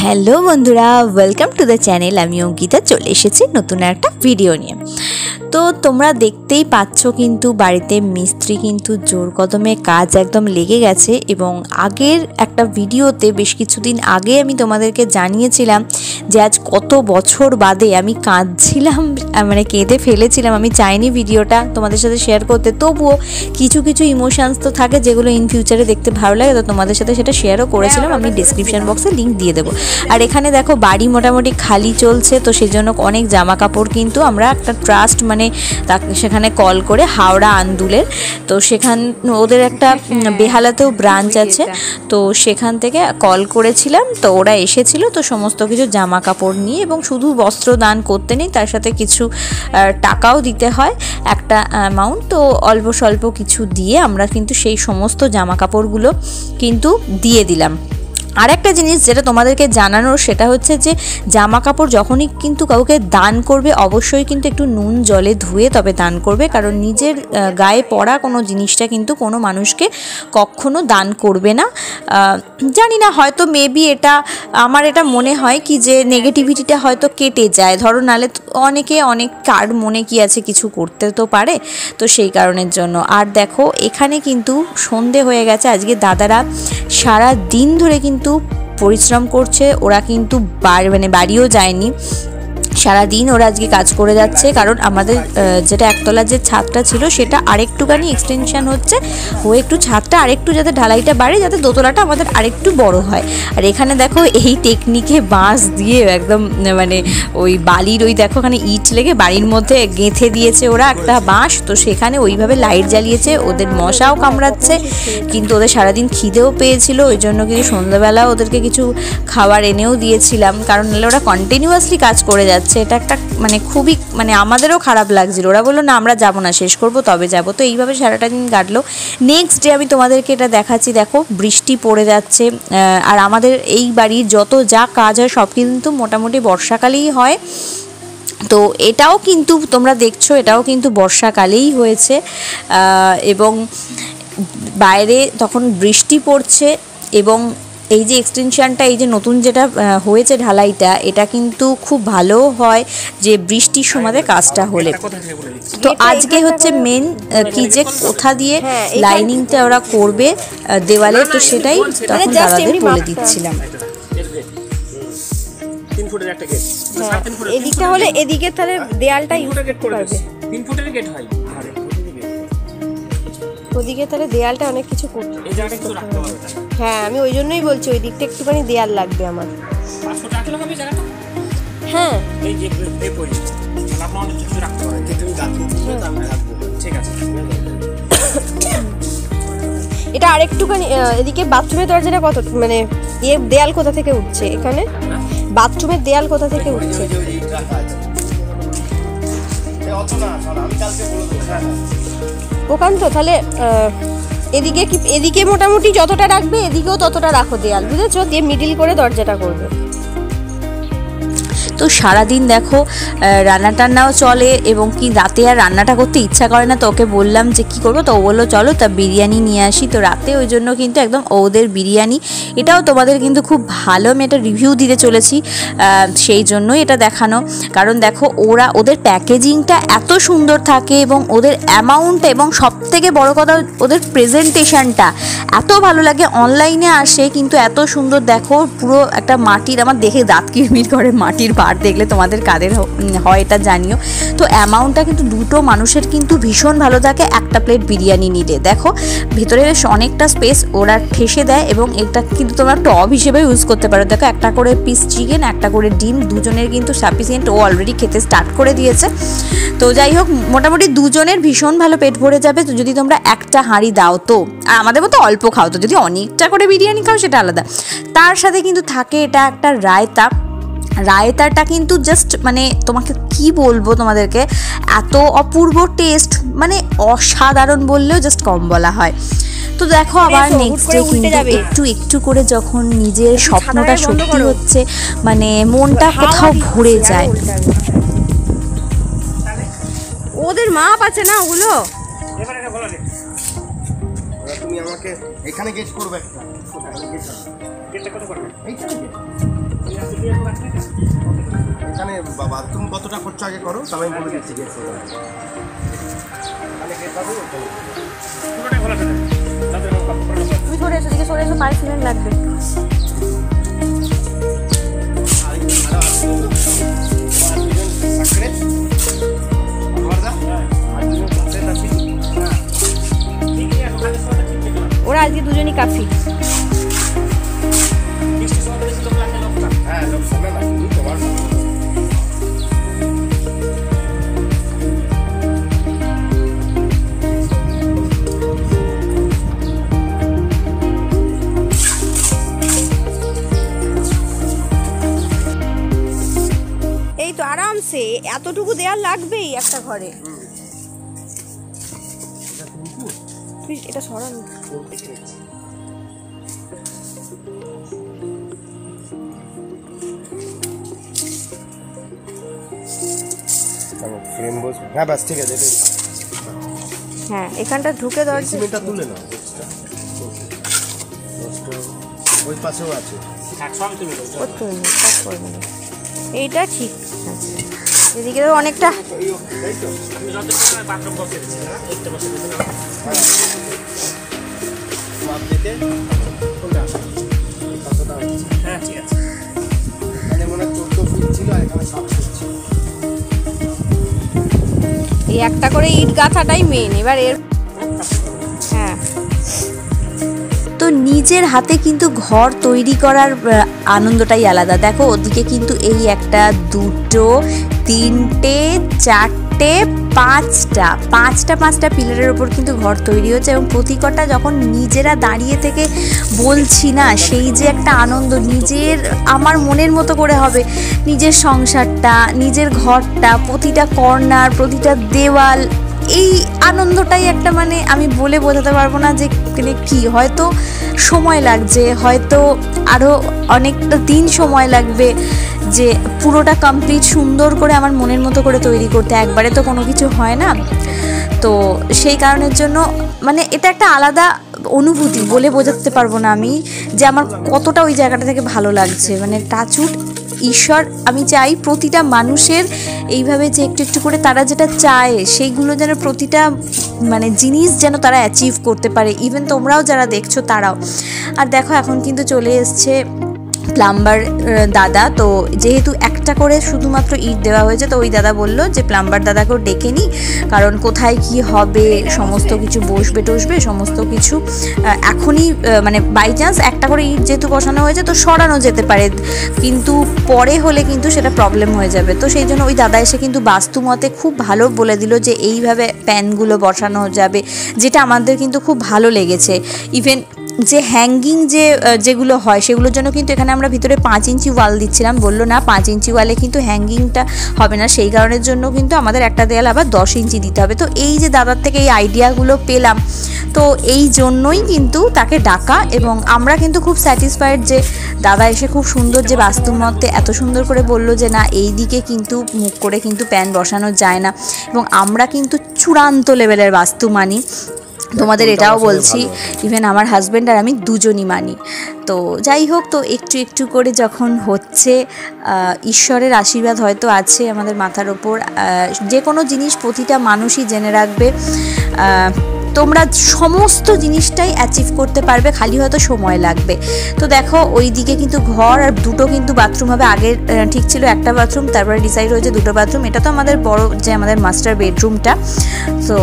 Hello বন্ধুরা, welcome to the channel. আমি অঙ্কিতা চলে এসেছি নতুন একটা ভিডিও নিয়ে। তো তোমরা দেখতেই পাচ্ছ কিন্তু বাড়িতে মিস্ত্রি কিন্তু জোর কদমে কাজ একদম লেগে গেছে। এবং আগের একটা ভিডিওতে বেশ কিছুদিন আগে আমি তোমাদেরকে জানিয়েছিলাম যে আজ কত বছর বাদে আমি কাঁদছিলাম, মানে কেঁদে ফেলেছিলাম। আমি চাইনি ভিডিওটা তোমাদের সাথে শেয়ার করতে, তবুও কিছু কিছু ইমোশনস তো থাকে যেগুলো ইন ফিউচারে দেখতে ভালো লাগে, তো তোমাদের সাথে সেটা শেয়ারও করেছিলাম। আমি ডিসক্রিপশন বক্সে লিঙ্ক দিয়ে দেবো। আর এখানে দেখো বাড়ি মোটামুটি খালি চলছে, তো সেই জন্য অনেক জামা কাপড় কিন্তু আমরা একটা ট্রাস্ট মানে সেখানে কল করে হাওড়া আন্দুলের, তো সেখান ওদের একটা বেহালাতেও ব্রাঞ্চ আছে, তো সেখান থেকে কল করেছিলাম। তো ওরা এসেছিল, তো সমস্ত কিছু জামা কাপড় নিয়ে, এবং শুধু বস্ত্র দান করতে নেই, তার সাথে কিছু টাকাও দিতে হয় একটা অ্যামাউন্ট। তো অল্প স্বল্প কিছু দিয়ে আমরা কিন্তু সেই সমস্ত জামা কাপড়গুলো কিন্তু দিয়ে দিলাম। আর একটা জিনিস যেটা তোমাদেরকে জানানোর, সেটা হচ্ছে যে জামা কাপড় যখনই কিন্তু কাউকে দান করবে, অবশ্যই কিন্তু একটু নুন জলে ধুয়ে তবে দান করবে, কারণ নিজের গায়ে পড়া কোনো জিনিসটা কিন্তু কোনো মানুষকে কখনো দান করবে না। জানি না, হয়তো মেবি এটা আমার এটা মনে হয় কি যে নেগেটিভিটিটা হয়তো কেটে যায়, ধরো নালে অনেকে অনেক কার মনে কি আছে কিছু করতে তো পারে, তো সেই কারণের জন্য। আর দেখো এখানে কিন্তু সন্ধে হয়ে গেছে। আজকে দাদারা সারা দিন ধরে কিন্তু পরিশ্রম করছে, ওরা কিন্তু বাড়িও যায়নি, সারাদিন ওরা আজকে কাজ করে যাচ্ছে। কারণ আমাদের যেটা একতলার যে ছাদটা ছিল সেটা আরেকটুখানি এক্সটেনশন হচ্ছে, হয়ে একটু ছাদটা আরেকটু যাতে ঢালাইটা বাড়ে, যাতে দোতলাটা আমাদের আরেকটু বড় হয়। আর এখানে দেখো এই টেকনিকে বাঁশ দিয়ে একদম মানে ওই বালির ওই দেখো ওখানে ইট লেগে বাড়ির মধ্যে গেঁথে দিয়েছে ওরা একটা বাঁশ, তো সেখানে ওইভাবে লাইট জ্বালিয়েছে। ওদের মশাও কামড়াচ্ছে, কিন্তু ওদের সারাদিন খিদেও পেয়েছিল, ওই জন্য কিন্তু সন্ধ্যাবেলা ওদেরকে কিছু খাবার এনেও দিয়েছিলাম, কারণ নাহলে ওরা কন্টিনিউয়াসলি কাজ করে যাচ্ছে। এটা একটা মানে খুবই মানে আমাদেরও খারাপ লাগছিল। ওরা বললো না আমরা যাবো না, শেষ করবো তবে যাবো। তো এইভাবে সারাটা দিন কাটলো। নেক্সট ডে আমি তোমাদেরকে এটা দেখাচ্ছি, দেখো বৃষ্টি পড়ে যাচ্ছে। আর আমাদের এই বাড়ির যত যা কাজ হয় সব কিন্তু মোটামুটি বর্ষাকালেই হয়। তো এটাও কিন্তু তোমরা দেখছো, এটাও কিন্তু বর্ষাকালেই হয়েছে। এবং বাইরে তখন বৃষ্টি পড়ছে, এবং এই যে এক্সটেনশনটা, এই যে নতুন যেটা হয়েছে ঢালাইটা, এটা কিন্তু খুব ভালো হয় যে বৃষ্টির সময় কাজটা হলে। তো আজকে হচ্ছে মেন কি যে কোথা দিয়ে লাইনিংটা ওরা করবে দেওয়ালে, তো সেটাই তখন দাদাদের বলে দিচ্ছিলাম। 3 ফুটের একটা গেট, 3 ফুটের এদিকটা হলে এদিকে তাহলে দেয়ালটা ইউজ করতে পারবে। 3 ফুটের গেট হয়, আরে ওদিকে তাহলে দেয়ালটা অনেক কিছু করতে, এই জায়গাটা একটু রাখতে হবে। হ্যাঁ আমি ওই জন্যই বলছি ওই দিকটা একটুখানি দেয়াল লাগবে আমার। 500 টাকা লাগবে জায়গাটা। হ্যাঁ এই যে এই পড়ি তাহলে আপনি অনেক কিছু রাখতে পারেন, তুমি গাঁথনি দিলে তো আমরা রাখবো। ঠিক আছে, এটা আরেকটুখানি এদিকে বাথরুমের দরজাটা কত মানে দেয়াল কোথা থেকে উঠছে? এখানে বাথরুমের দেয়াল কোথা থেকে উঠছে? ওখান তো তাহলে এদিকে কি এদিকে মোটামুটি যতটা রাখবে এদিকেও ততটা রাখো দেয়াল, বুঝেছো? দিয়ে মিডিল করে দরজাটা করবে। তো সারাদিন দেখো রান্না টান্নাও চলে, এবং কি রাতে আর রান্নাটা করতে ইচ্ছা করে না। তো ওকে বললাম যে কী করবো, তো ও বললো চলো তা বিরিয়ানি নিয়ে আসি। তো রাতে ওই জন্য কিন্তু একদম ওদের বিরিয়ানি, এটাও তোমাদের কিন্তু খুব ভালো আমি একটা রিভিউ দিতে চলেছি, সেই জন্যই এটা দেখানো। কারণ দেখো ওদের প্যাকেজিংটা এত সুন্দর থাকে, এবং ওদের অ্যামাউন্টটা, এবং সবথেকে বড় কথা ওদের প্রেজেন্টেশনটা এত ভালো লাগে। অনলাইনে আসে কিন্তু এত সুন্দর, দেখো পুরো একটা মাটির, আমার দেখে দাঁত কিরমির করে মাটির আর দেখলে তোমাদের কাদের হয় এটা জানিও। তো অ্যামাউন্টটা কিন্তু দুটো মানুষের কিন্তু ভীষণ ভালো থাকে একটা প্লেট বিরিয়ানি নিলে। দেখো ভেতরে বেশ অনেকটা স্পেস ওরা ঠেসে দেয়, এবং এটা কিন্তু তোমরা টব হিসেবে ইউজ করতে পারো। দেখো একটা করে পিস চিকেন, একটা করে ডিম, দুজনের কিন্তু সাফিসিয়েন্ট। ও অলরেডি খেতে স্টার্ট করে দিয়েছে। তো যাই হোক, মোটামুটি দুজনের ভীষণ ভালো পেট ভরে যাবে তো যদি তোমরা একটা হাঁড়ি দাও। তো আর আমাদের মতো অল্প খাও, তো যদি অনেকটা করে বিরিয়ানি খাও সেটা আলাদা। তার সাথে কিন্তু থাকে এটা একটা রায়তাটা কিন্তু জাস্ট মানে তোমাকে কি বলবো তোমাদেরকে, এত অপূর্ব টেস্ট, মানে অসাধারণ বললেও জাস্ট কম বলা হয়। তো দেখো আবার নেক্সট ডে কিন্তু একটু একটু করে যখন নিজের স্বপ্নটা সত্যি হচ্ছে, মানে মনটা কোথাও ভরে যায়। ওদের মাপ আছে না ওগুলো, তুমি আমাকে এখানে গেট করবে একটা, গেটটা কত করবে এইখানে এখানে বাথরুম কতটা খরচা আগে করো, তবে আমি বলে দিচ্ছি গেট পুরোটাই খোলা থাকে। তুমি সরে এসো, দিকে সরে এসো, পায়ে সিমেন্ট লাগবে। ওরা আজকে দুজনই কাফি। হ্যাঁ লোক শোনে না, তুমি তোমার এই তো আরামসে এতটুকু দেয়াল লাগবেই একটা ঘরে। তুই এটা সরানো। ফ্রেম বসবে। হ্যাঁ বাস ঠিক আছে, এটাই হ্যাঁ এখানটা ঢুকে দরজা। সিমেন্টটা তুলে নাও। ওই পাশেও আছে। এইটা ঠিক আছে। এদিকে তো অনেকটা মাপ দিতে হ্যাঁ ঠিক আছে। মানে মনে হয় 14 ফুট ছিল, আর এখানে 7 ফুট ছিল। এই একটা করে ইট গাঁথাটাই মেন। এবার এর হ্যাঁ তো নিজের হাতে কিন্তু ঘর তৈরি করার আনন্দটাই আলাদা। দেখো ওদিকে কিন্তু এই একটা, দুটো, তিনটে, চারটে, পাঁচটা পিলারের ওপর কিন্তু ঘর তৈরি হচ্ছে, এবং প্রতিকটা যখন নিজেরা দাঁড়িয়ে থেকে বলছি না, সেই যে একটা আনন্দ, নিজের আমার মনের মতো করে হবে নিজের সংসারটা, নিজের ঘরটা, প্রতিটা কর্নার, প্রতিটা দেওয়াল, এই আনন্দটাই একটা মানে আমি বলে বোঝাতে পারবো না যে কি। হয়তো সময় লাগছে, হয়তো আরও অনেকটা দিন সময় লাগবে যে পুরোটা কমপ্লিট সুন্দর করে আমার মনের মতো করে তৈরি করতে। একবারে তো কোনো কিছু হয় না, তো সেই কারণের জন্য মানে এটা একটা আলাদা অনুভূতি, বলে বোঝাতে পারবো না আমি যে আমার কতটা ওই জায়গাটা থেকে ভালো লাগছে। মানে টাচউড ঈশ্বর, আমি চাই প্রতিটা মানুষের এইভাবে যে একটু একটু করে তারা যেটা চায় সেইগুলো যেন প্রতিটা মানে জিনিস যেন তারা অ্যাচিভ করতে পারে। ইভেন তোমরাও যারা দেখছো তারাও। আর দেখো এখন কিন্তু চলে এসছে প্লাম্বার দাদা। তো যেহেতু একটা করে শুধুমাত্র ইট দেওয়া হয়েছে, তো ওই দাদা বললো যে প্লাম্বার দাদাকেও ডেকে নিই, কারণ কোথায় কি হবে সমস্ত কিছু বসবে টসবে সমস্ত কিছু এখনই মানে বাই চান্স একটা করে ইট যেহেতু বসানো হয়েছে তো সরানো যেতে পারে, কিন্তু পরে হলে কিন্তু সেটা প্রবলেম হয়ে যাবে। তো সেই জন্য ওই দাদা এসে কিন্তু বাস্তুমতে খুব ভালো বলে দিল যে এইভাবে প্যানগুলো বসানো যাবে, যেটা আমাদের কিন্তু খুব ভালো লেগেছে। ইভেন যে হ্যাঙ্গিং যেগুলো হয় সেগুলোর জন্য কিন্তু এখানে আমরা ভিতরে 5 ইঞ্চি ওয়াল দিচ্ছিলাম, বললো না 5 ইঞ্চি ওয়ালে কিন্তু হ্যাঙ্গিংটা হবে না, সেই কারণের জন্য কিন্তু আমাদের একটা দেয়াল আবার 10 ইঞ্চি দিতে হবে। তো এই যে দাদার থেকে এই আইডিয়াগুলো পেলাম, তো এই জন্যই কিন্তু তাকে ডাকা, এবং আমরা কিন্তু খুব স্যাটিসফাইড যে দাদা এসে খুব সুন্দর যে বাস্তুমতে এত সুন্দর করে বললো যে না এই দিকে কিন্তু মুখ করে কিন্তু প্যান বসানো যায় না, এবং আমরা কিন্তু চূড়ান্ত লেভেলের বাস্তু মানি। তোমাদের এটাও বলছি, ইভেন আমার হাজব্যান্ড আর আমি দুজনই মানি। তো যাই হোক, তো একটু একটু করে যখন হচ্ছে, ঈশ্বরের আশীর্বাদ হয়তো আছে আমাদের মাথার ওপর। যে কোনো জিনিস প্রতিটা মানুষই জেনে রাখবে, তোমরা সমস্ত জিনিসটাই অ্যাচিভ করতে পারবে, খালি হয়তো সময় লাগবে। তো দেখো ওই দিকে কিন্তু ঘর আর দুটো কিন্তু বাথরুম হবে। আগে ঠিক ছিল একটা বাথরুম, তারপরে ডিসাইড হয়েছে দুটো বাথরুম। এটা তো আমাদের বড় যে আমাদের মাস্টার বেডরুমটা, তো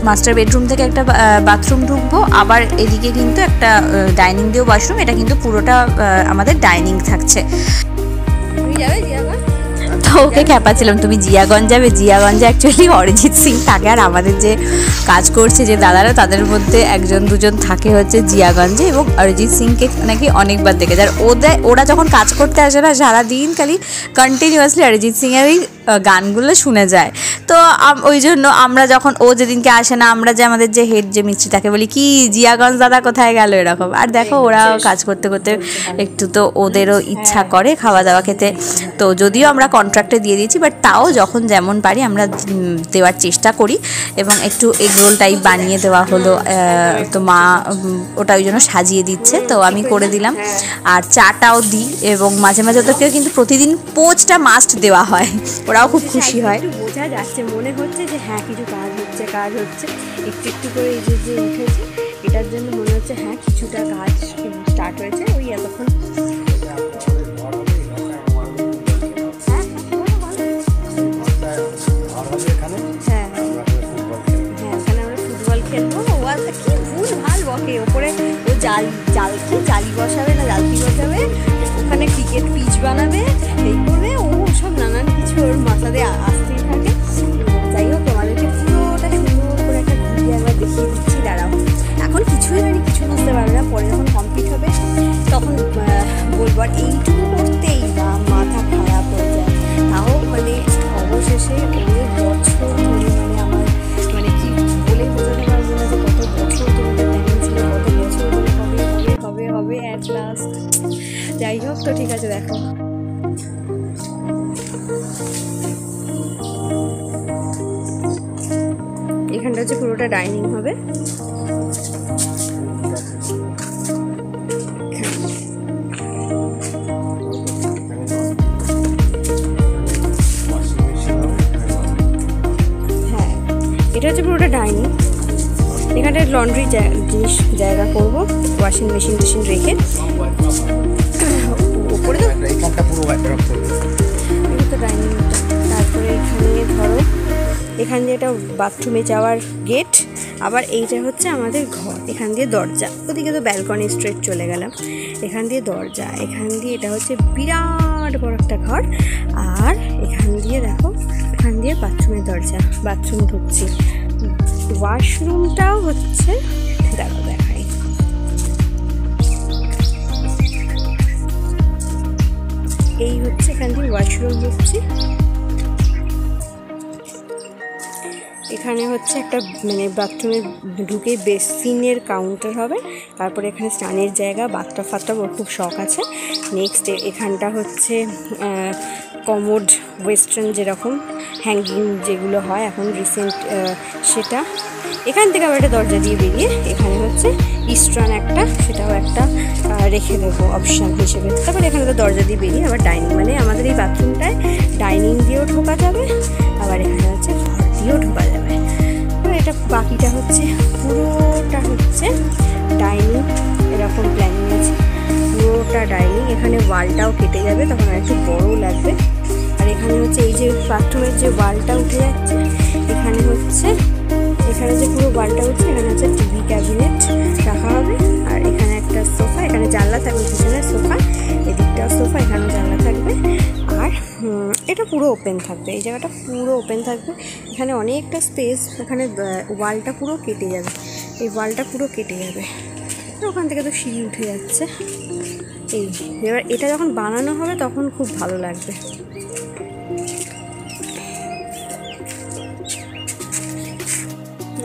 মাস্টার বেডরুম থেকে একটা বাথরুম ঢুকবো, আবার এদিকে কিন্তু একটা ডাইনিং দিয়েও ওয়াশরুম। এটা কিন্তু পুরোটা আমাদের ডাইনিং থাকছে। তো ওকে খ্যাপাচ্ছিলাম তুমি জিয়াগঞ্জ যাবে। জিয়াগঞ্জে অ্যাকচুয়ালি অরিজিৎ সিং থাকে, আর আমাদের যে কাজ করছে যে দাদারা তাদের মধ্যে একজন দুজন থাকে হচ্ছে জিয়াগঞ্জে, এবং অরিজিৎ সিংকে নাকি অনেকবার দেখেছে। আর ওরা যখন কাজ করতে আসে না, সারাদিন খালি কন্টিনিউয়াসলি অরিজিৎ সিংয়েরই গানগুলো শুনে যায়। তো ওই জন্য আমরা যখন ও যেদিনকে আসে না, আমরা যে আমাদের যে হেড যে মিস্ত্রি তাকে বলি কি জিয়াগঞ্জ দাদা কোথায় গেল এরকম। আর দেখো ওরা কাজ করতে করতে একটু তো ওদেরও ইচ্ছা করে খাওয়া দাওয়া খেতে। তো যদিও আমরা কন্ট্রাক্টে দিয়ে দিয়েছি, বাট তাও যখন যেমন পারি আমরা দেওয়ার চেষ্টা করি। এবং একটু এগ রোল টাইপ বানিয়ে দেওয়া হলো, তো মা ওটা ওই জন্য সাজিয়ে দিচ্ছে, তো আমি করে দিলাম। আর চাটাও দিই, এবং মাঝে মাঝে ওদেরকে কিন্তু প্রতিদিন পোচটা মাস্ট দেওয়া হয়, ওরাও খুব খুশি হয়। একটু বোঝা যাচ্ছে, মনে হচ্ছে যে হ্যাঁ কিছু কাজ হচ্ছে একটু একটু করে এই যে উঠেছে, এটার জন্য মনে হচ্ছে হ্যাঁ কিছুটা কাজ স্টার্ট হয়েছে। ওই এতক্ষণ কি ভুল ভাল বকে ওপরে, ও জালি বসাবে না জালতি বসাবে, ওখানে ক্রিকেট পিচ বানাবে, এই করবে, ও সব নানান কিছু ওর মাথা দিয়ে আসতেই থাকে। যাই হোক, তোমাদেরকে পুরোটা সুন্দর করে একটা ঘুরিয়ে একবার দেখিয়ে দিচ্ছি, দাঁড়াও। এখন কিছুই হয়নি, কিছু বুঝতে পারবে না, পরে যখন কমপ্লিট হবে তখন বলবো। আর এইটুকু করতেই বা মাথা খারাপ হয়ে যায়। তাও মানে অবশেষে অনেক বছর ধরে আমার কি বলে বোঝাতে পারবো না যে কত বছর ধরে প্ল্যানিং ছিল, কত বছর ধরে হবে অ্যাট লাস্ট। যাই হোক, তো ঠিক আছে, দেখো এখানটা হচ্ছে পুরোটা ডাইনিং হবে। হ্যাঁ, এটা হচ্ছে পুরোটা ডাইনিং। এখানে লন্ড্রি জিনিস জায়গা করবো, ওয়াশিং মেশিন রেখে উপরে তো ডাইনিংটা। তারপরে এখানে ধরো, এখান দিয়ে এটা বাথরুমে যাওয়ার গেট, আবার এইটা হচ্ছে আমাদের ঘর, এখান দিয়ে দরজা। ওদিকে তো ব্যালকনি স্ট্রেট চলে গেলাম, এখান দিয়ে দরজা, এখান দিয়ে এটা হচ্ছে বিরাট বড় একটা ঘর। আর এখান দিয়ে দেখো, এখান দিয়ে বাথরুমের দরজা, বাথরুম ঢুকছি। ওয়াশরুমটাও হচ্ছে, দেখো দেখাই, এই হচ্ছে এখান দিয়ে ওয়াশরুম ঢুকছি। এখানে হচ্ছে একটা মানে বাথরুমে ঢুকে বেসিনের কাউন্টার হবে। তারপরে এখানে স্নানের জায়গা, বাথটাব ওর খুব শখ আছে। নেক্সট এখানটা হচ্ছে কমোড, ওয়েস্টার্ন যেরকম হ্যাঙ্গিং যেগুলো হয় এখন রিসেন্ট, সেটা। এখান থেকে আবার একটা দরজা দিয়ে বেরিয়ে এখানে হচ্ছে ইস্টার্ন একটা, সেটাও একটা রেখে দেবো অপশান হিসেবে। তারপরে এখানে তো দরজা দিয়ে বেরিয়ে আবার ডাইনিং, মানে আমাদের এই বাথরুমটায় ডাইনিং দিয়েও ঢোকা যাবে, আবার এখানে হচ্ছে ঘর দিয়েও ঢোকা যাবে। তো এটা বাকিটা হচ্ছে পুরোটা হচ্ছে ডাইনিং, এরকম প্ল্যানিং আছে পুরোটা ডাইনিং। এখানে ওয়ালটাও কেটে যাবে, তখন আর একটু বড়ও লাগবে। আর এখানে হচ্ছে এই যে বাথরুমের যে ওয়ালটা উঠে যাচ্ছে, এখানে যে পুরো ওয়ালটা উঠছে, এখানে হচ্ছে টিভি ক্যাবিনেট রাখা হবে। আর এখানে একটা সোফা, এখানে জানলা থাকবে, পিছনে সোফা, এদিকটাও সোফা, এখানেও জানলা থাকবে। আর এটা পুরো ওপেন থাকবে, এই জায়গাটা পুরো ওপেন থাকবে। এখানে অনেকটা স্পেস, এখানে ওয়ালটা পুরো কেটে যাবে, এই ওয়ালটা পুরো কেটে যাবে। ওখান থেকে তো সিঁড়ি উঠে যাচ্ছে। এবার এটা যখন বানানো হবে তখন খুব ভালো লাগবে।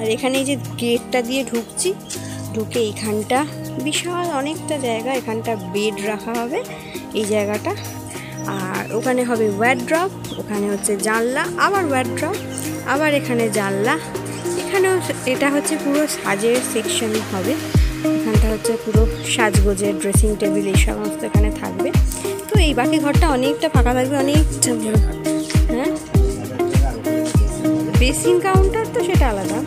আর এখানে এই যে গেটটা দিয়ে ঢুকছি, ঢুকে এইখানটা বিশাল অনেকটা জায়গা, এখানটা বেড রাখা হবে এই জায়গাটা। আর ওখানে হবে ওয়ার্ড্রপ, ওখানে হচ্ছে জানলা, আবার ওয়ার্ড্রপ, আবার এখানে জানলা। এখানেও এটা হচ্ছে পুরো সাজের সেকশন হবে, এখানটা হচ্ছে পুরো সাজগোজের ড্রেসিং টেবিল এই সমস্ত এখানে থাকবে। তো এই বাকি ঘরটা অনেকটা ফাঁকা থাকবে, অনেকটা বড়। হ্যাঁ, বেসিন কাউন্টার তো সেটা আলাদা।